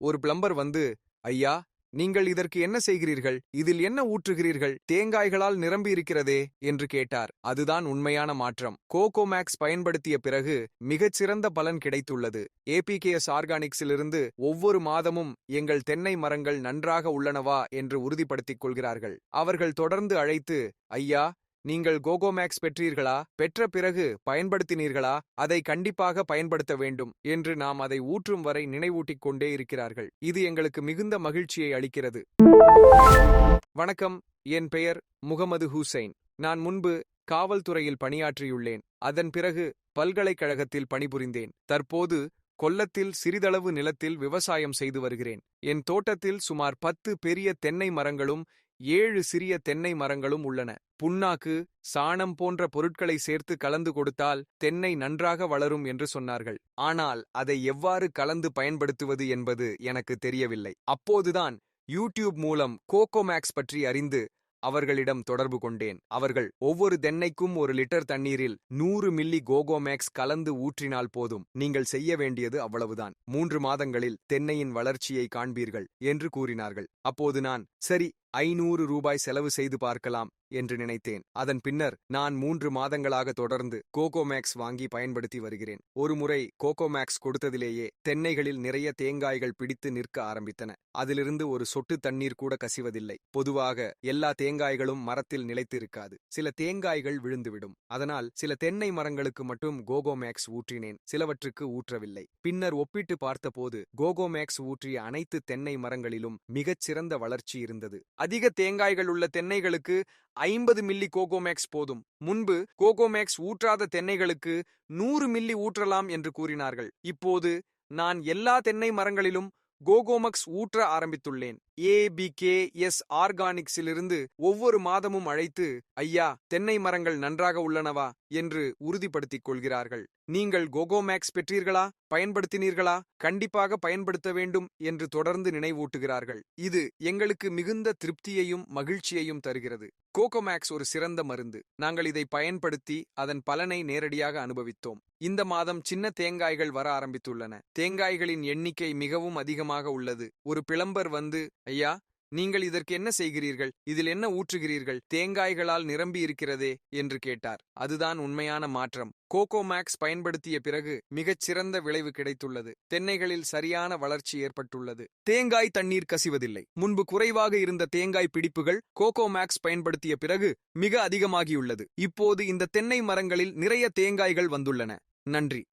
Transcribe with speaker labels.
Speaker 1: ஒரு பிளம்பர் வந்து, ஐயா, நீங்கள் இதற்கு என்ன செய்கிறீர்கள்? இதில் என்ன ஊற்றுகிறீர்கள்? தேங்காய்களால் நிரம்பியிருக்கிறதே என்று கேட்டார். அதுதான் உண்மையான மாற்றம். கோகோமேக்ஸ் பயன்படுத்திய பிறகு மிகச்சிறந்த பலன் கிடைத்துள்ளது. APKS ஆர்கானிக்ஸிலிருந்து ஒவ்வொரு மாதமும் எங்கள் தென்னை மரங்கள் நன்றாக உள்ளனவா என்று உறுதிப்படுத்திக் கொள்கிறார்கள். அவர்கள் தொடர்ந்து அழைத்து, ஐயா, நீங்கள் கோகோமேக்ஸ் பெற்றீர்களா? பெற்ற பிறகு பயன்படுத்தினீர்களா? அதை கண்டிப்பாக பயன்படுத்த வேண்டும் என்று நாம் அதை ஊற்றும் வரை நினைவூட்டிக் கொண்டே இருக்கிறார்கள். இது எங்களுக்கு மிகுந்த மகிழ்ச்சியை அளிக்கிறது. வணக்கம், என் பெயர் முகமது ஹுசைன். நான் முன்பு காவல்துறையில் பணியாற்றியுள்ளேன். அதன் பிறகு பல்கலைக்கழகத்தில் பணிபுரிந்தேன். தற்போது கொல்லத்தில் சிறிதளவு நிலத்தில் விவசாயம் செய்து வருகிறேன். என் தோட்டத்தில் சுமார் 10 பெரிய தென்னை மரங்களும் 7 சிறிய தென்னை மரங்களும் உள்ளன. புண்ணாக்கு, சாணம் போன்ற பொருட்களை சேர்த்து கலந்து கொடுத்தால் தென்னை நன்றாக வளரும் என்று சொன்னார்கள். ஆனால் அதை எவ்வாறு கலந்து பயன்படுத்துவது என்பது எனக்கு தெரியவில்லை. அப்போதுதான் யூடியூப் மூலம் கோகோமேக்ஸ் பற்றி அறிந்து அவர்களிடம் தொடர்பு கொண்டேன். அவர்கள் ஒவ்வொரு தென்னைக்கும் 1 லிட்டர் தண்ணீரில் 100 மில்லி கோகோமேக்ஸ் கலந்து ஊற்றினால் போதும், நீங்கள் செய்ய வேண்டியது அவ்வளவுதான், 3 மாதங்களில் தென்னையின் வளர்ச்சியை காண்பீர்கள் என்று கூறினார்கள். அப்போது நான் சரி, 500 ரூபாய் செலவு செய்து பார்க்கலாம் என்று நினைத்தேன். அதன் பின்னர் நான் 3 மாதங்களாக தொடர்ந்து கோகோமேக்ஸ் வாங்கி பயன்படுத்தி வருகிறேன். ஒரு முறை கோகோமேக்ஸ் கொடுத்ததிலேயே தென்னைகளில் நிறைய தேங்காய்கள் பிடித்து நிற்க ஆரம்பித்தன. அதிலிருந்து ஒரு சொட்டு தண்ணீர் கூட கசிவதில்லை. பொதுவாக எல்லா தேங்காய்களும் மரத்தில் நிலைத்து இருக்காது. சில தேங்காய்கள் விழுந்துவிடும். அதனால் சில தென்னை மரங்களுக்கு மட்டும் கோகோமேக்ஸ் ஊற்றினேன், சிலவற்றுக்கு ஊற்றவில்லை. பின்னர் ஒப்பிட்டு பார்த்தபோது கோகோமேக்ஸ் ஊற்றிய அனைத்து தென்னை மரங்களிலும் மிகச்சிறந்த வளர்ச்சி இருந்தது. அதிக தேங்காய்கள் உள்ள தென்னைகளுக்கு 50 மில்லி கோகோமேக்ஸ் போதும். முன்பு கோகோமேக்ஸ் ஊற்றாத தென்னைகளுக்கு 100 மில்லி ஊற்றலாம் என்று கூறினார்கள். இப்போது நான் எல்லா தென்னை மரங்களிலும் கோகோமேக்ஸ் ஊற்ற ஆரம்பித்துள்ளேன். APKS ஆர்கானிக்ஸிலிருந்து ஒவ்வொரு மாதமும் அழைத்து, ஐயா, தென்னை மரங்கள் நன்றாக உள்ளனவா என்று உறுதிப்படுத்திக் கொள்கிறார்கள். நீங்கள் கோகோமேக்ஸ் பெற்றீர்களா? பயன்படுத்தினீர்களா? கண்டிப்பாக பயன்படுத்த வேண்டும் என்று தொடர்ந்து நினைவூட்டுகிறார்கள். இது எங்களுக்கு மிகுந்த திருப்தியையும் மகிழ்ச்சியையும் தருகிறது. கோகோமேக்ஸ் ஒரு சிறந்த மருந்து. நாங்கள் இதை பயன்படுத்தி அதன் பலனை நேரடியாக அனுபவித்தோம். இந்த மாதம் சின்ன தேங்காய்கள் வர ஆரம்பித்துள்ளன. தேங்காய்களின் எண்ணிக்கை மிகவும் அதிகமாக உள்ளது. ஒரு பிளம்பர் வந்து, ஐயா, நீங்கள் இதற்கு என்ன செய்கிறீர்கள்? இதில் என்ன ஊற்றுகிறீர்கள்? தேங்காய்களால் நிரம்பி இருக்கிறதே என்று கேட்டார். அதுதான் உண்மையான மாற்றம். கோகோமேக்ஸ் பயன்படுத்திய பிறகு மிகச்சிறந்த விளைவு கிடைத்துள்ளது. தென்னைகளில் சரியான வளர்ச்சி ஏற்பட்டுள்ளது. தேங்காய் தண்ணீர் கசிவதில்லை. முன்பு குறைவாக இருந்த தேங்காய் பிடிப்புகள் கோகோமேக்ஸ் பயன்படுத்திய பிறகு மிக அதிகமாகியுள்ளது. இப்போது இந்த தென்னை மரங்களில் நிறைய தேங்காய்கள் வந்துள்ளன. நன்றி.